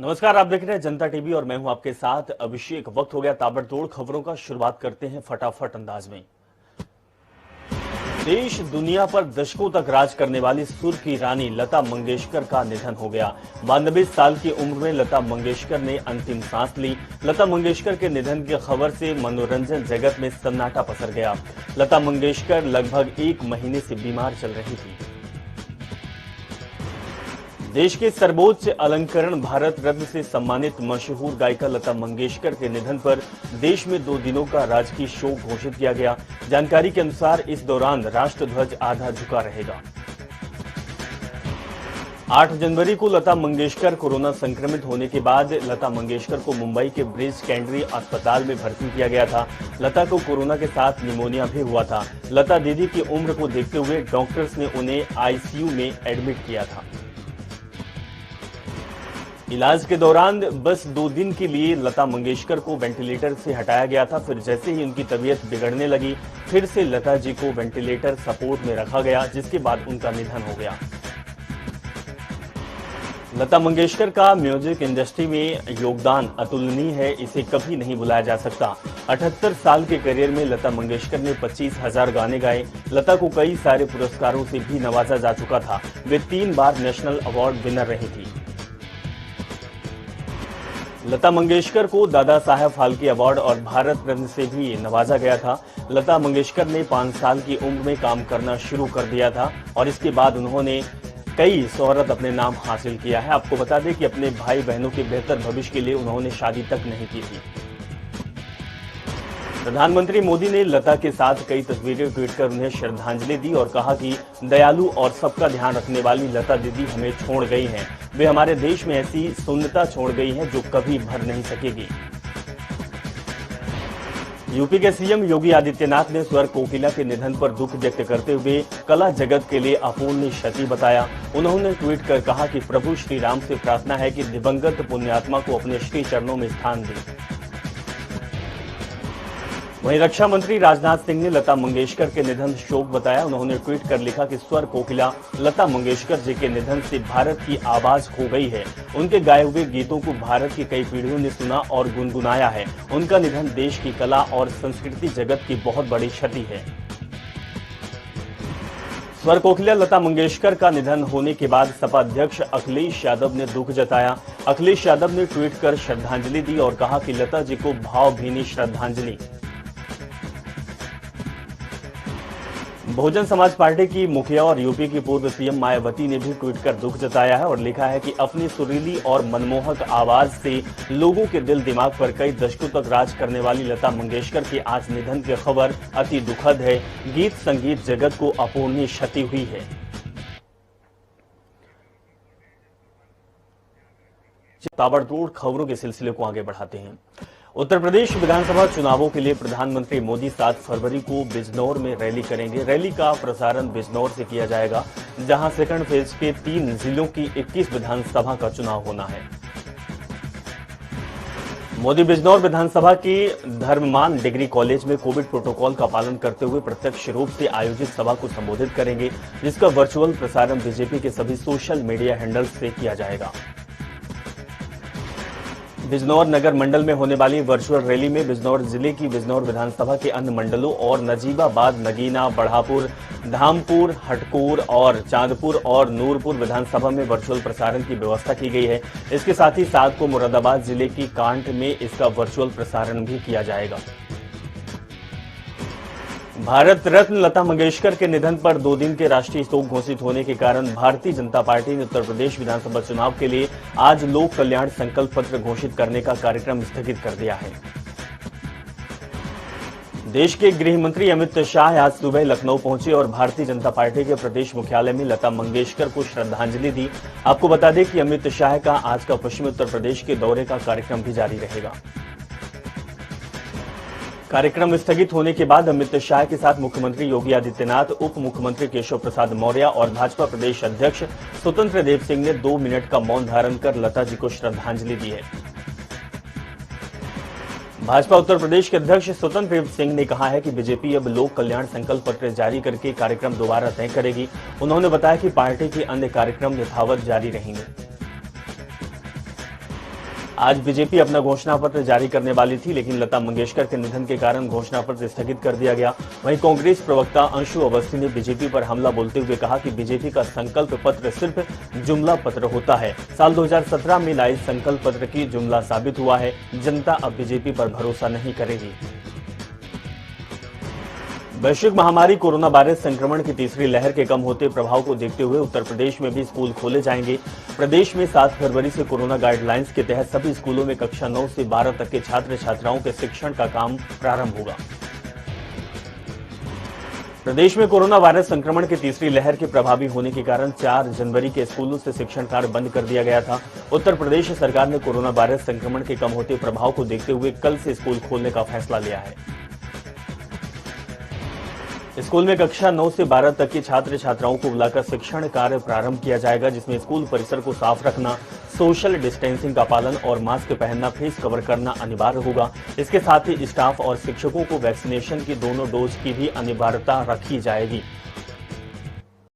नमस्कार, आप देख रहे हैं जनता टीवी और मैं हूं आपके साथ अभिषेक। वक्त हो गया ताबड़तोड़ खबरों का। शुरुआत करते हैं फटाफट अंदाज में। देश दुनिया पर दशकों तक राज करने वाली सुर की रानी लता मंगेशकर का निधन हो गया। 92 साल की उम्र में लता मंगेशकर ने अंतिम सांस ली। लता मंगेशकर के निधन की खबर से मनोरंजन जगत में सन्नाटा पसर गया। लता मंगेशकर लगभग 1 महीने से बीमार चल रही थी। देश के सर्वोच्च अलंकरण भारत रत्न से सम्मानित मशहूर गायिका लता मंगेशकर के निधन पर देश में 2 दिनों का राजकीय शोक घोषित किया गया। जानकारी के अनुसार इस दौरान राष्ट्रध्वज आधा झुका रहेगा। 8 जनवरी को लता मंगेशकर कोरोना संक्रमित होने के बाद लता मंगेशकर को मुंबई के ब्रिज कैंडी अस्पताल में भर्ती किया गया था। लता को कोरोना के साथ निमोनिया भी हुआ था। लता दीदी की उम्र को देखते हुए डॉक्टर्स ने उन्हें आईसीयू में एडमिट किया था। इलाज के दौरान बस 2 दिन के लिए लता मंगेशकर को वेंटिलेटर से हटाया गया था। फिर जैसे ही उनकी तबीयत बिगड़ने लगी, फिर से लता जी को वेंटिलेटर सपोर्ट में रखा गया, जिसके बाद उनका निधन हो गया। लता मंगेशकर का म्यूजिक इंडस्ट्री में योगदान अतुलनीय है, इसे कभी नहीं भुलाया जा सकता। 78 साल के करियर में लता मंगेशकर ने 25,000 गाने गाए। लता को कई सारे पुरस्कारों से भी नवाजा जा चुका था। वे 3 बार नेशनल अवार्ड विनर रही थी। लता मंगेशकर को दादा साहेब फाल्के अवार्ड और भारत रत्न से भी नवाजा गया था। लता मंगेशकर ने 5 साल की उम्र में काम करना शुरू कर दिया था और इसके बाद उन्होंने कई शोहरत अपने नाम हासिल किया है। आपको बता दें कि अपने भाई बहनों के बेहतर भविष्य के लिए उन्होंने शादी तक नहीं की थी। प्रधानमंत्री मोदी ने लता के साथ कई तस्वीरें ट्वीट कर उन्हें श्रद्धांजलि दी और कहा कि दयालु और सबका ध्यान रखने वाली लता दीदी हमें छोड़ गई हैं। वे हमारे देश में ऐसी शून्यता छोड़ गई है जो कभी भर नहीं सकेगी। यूपी के सीएम योगी आदित्यनाथ ने स्वर कोकिला के निधन पर दुख व्यक्त करते हुए कला जगत के लिए अपूर्णीय क्षति बताया। उन्होंने ट्वीट कर कहा कि प्रभु श्री राम से प्रार्थना है कि दिवंगत पुण्यात्मा को अपने श्री चरणों में स्थान दें। वहीं रक्षा मंत्री राजनाथ सिंह ने लता मंगेशकर के निधन शोक बताया। उन्होंने ट्वीट कर लिखा कि स्वर कोकिला लता मंगेशकर जी के निधन से भारत की आवाज खो गई है। उनके गाए हुए गीतों को भारत की कई पीढ़ियों ने सुना और गुनगुनाया है। उनका निधन देश की कला और संस्कृति जगत की बहुत बड़ी क्षति है। स्वर कोकिला लता मंगेशकर का निधन होने के बाद सपा अध्यक्ष अखिलेश यादव ने दुख जताया। अखिलेश यादव ने ट्वीट कर श्रद्धांजलि दी और कहा कि लता जी को भावभीनी श्रद्धांजलि। बहुजन समाज पार्टी की मुखिया और यूपी की पूर्व सीएम मायावती ने भी ट्वीट कर दुख जताया है और लिखा है कि अपनी सुरीली और मनमोहक आवाज से लोगों के दिल दिमाग पर कई दशकों तक राज करने वाली लता मंगेशकर के आज निधन की खबर अति दुखद है। गीत संगीत जगत को अपूर्णीय क्षति हुई है। ताबड़तोड़ खबरों के सिलसिले को आगे बढ़ाते हैं। उत्तर प्रदेश विधानसभा चुनावों के लिए प्रधानमंत्री मोदी 7 फरवरी को बिजनौर में रैली करेंगे। रैली का प्रसारण बिजनौर से किया जाएगा, जहां सेकंड फेज के 3 जिलों की 21 विधानसभा का चुनाव होना है। मोदी बिजनौर विधानसभा के धर्ममान डिग्री कॉलेज में कोविड प्रोटोकॉल का पालन करते हुए प्रत्यक्ष रूप से आयोजित सभा को संबोधित करेंगे, जिसका वर्चुअल प्रसारण बीजेपी के सभी सोशल मीडिया हैंडल्स से किया जाएगा। बिजनौर नगर मंडल में होने वाली वर्चुअल रैली में बिजनौर जिले की बिजनौर विधानसभा के अन्य मंडलों और नजीबाबाद, नगीना, बढ़ापुर, धामपुर, हटकोर और चांदपुर और नूरपुर विधानसभा में वर्चुअल प्रसारण की व्यवस्था की गई है। इसके साथ ही 7 को मुरादाबाद जिले की कांट में इसका वर्चुअल प्रसारण भी किया जाएगा। भारत रत्न लता मंगेशकर के निधन पर 2 दिन के राष्ट्रीय शोक घोषित होने के कारण भारतीय जनता पार्टी ने उत्तर प्रदेश विधानसभा चुनाव के लिए आज लोक कल्याण संकल्प पत्र घोषित करने का कार्यक्रम स्थगित कर दिया है। देश के गृह मंत्री अमित शाह आज सुबह लखनऊ पहुंचे और भारतीय जनता पार्टी के प्रदेश मुख्यालय में लता मंगेशकर को श्रद्धांजलि दी। आपको बता दें कि अमित शाह का आज का पश्चिमी उत्तर प्रदेश के दौरे का कार्यक्रम भी जारी रहेगा। कार्यक्रम स्थगित होने के बाद अमित शाह के साथ मुख्यमंत्री योगी आदित्यनाथ, उप मुख्यमंत्री केशव प्रसाद मौर्य और भाजपा प्रदेश अध्यक्ष स्वतंत्र देव सिंह ने 2 मिनट का मौन धारण कर लता जी को श्रद्धांजलि दी है। भाजपा उत्तर प्रदेश के अध्यक्ष स्वतंत्र देव सिंह ने कहा है कि बीजेपी अब लोक कल्याण संकल्प पत्र जारी करके कार्यक्रम दोबारा तय करेगी। उन्होंने बताया कि पार्टी के अन्य कार्यक्रम यथावत जारी रहेंगे। आज बीजेपी अपना घोषणा पत्र जारी करने वाली थी, लेकिन लता मंगेशकर के निधन के कारण घोषणा पत्र स्थगित कर दिया गया। वहीं कांग्रेस प्रवक्ता अंशु अवस्थी ने बीजेपी पर हमला बोलते हुए कहा कि बीजेपी का संकल्प पत्र सिर्फ जुमला पत्र होता है। साल 2017 में लाए संकल्प पत्र की जुमला साबित हुआ है। जनता अब बीजेपी पर भरोसा नहीं करेगी। वैश्विक महामारी कोरोना वायरस संक्रमण की तीसरी लहर के कम होते प्रभाव को देखते हुए उत्तर प्रदेश में भी स्कूल खोले जाएंगे। प्रदेश में 7 फरवरी से कोरोना गाइडलाइंस के तहत सभी स्कूलों में कक्षा 9 से 12 तक के छात्र छात्राओं के शिक्षण का काम प्रारंभ होगा। प्रदेश में कोरोना वायरस संक्रमण की तीसरी लहर के प्रभावी होने के कारण 4 जनवरी के स्कूलों से शिक्षण कार्य बंद कर दिया गया था। उत्तर प्रदेश सरकार ने कोरोना वायरस संक्रमण के कम होते प्रभाव को देखते हुए कल से स्कूल खोलने का फैसला लिया है। स्कूल में कक्षा 9 से 12 तक के छात्र छात्राओं को बुलाकर शिक्षण कार्य प्रारंभ किया जाएगा, जिसमें स्कूल परिसर को साफ रखना, सोशल डिस्टेंसिंग का पालन और मास्क पहनना, फेस कवर करना अनिवार्य होगा। इसके साथ ही स्टाफ और शिक्षकों को वैक्सीनेशन की दोनों डोज की भी अनिवार्यता रखी जाएगी।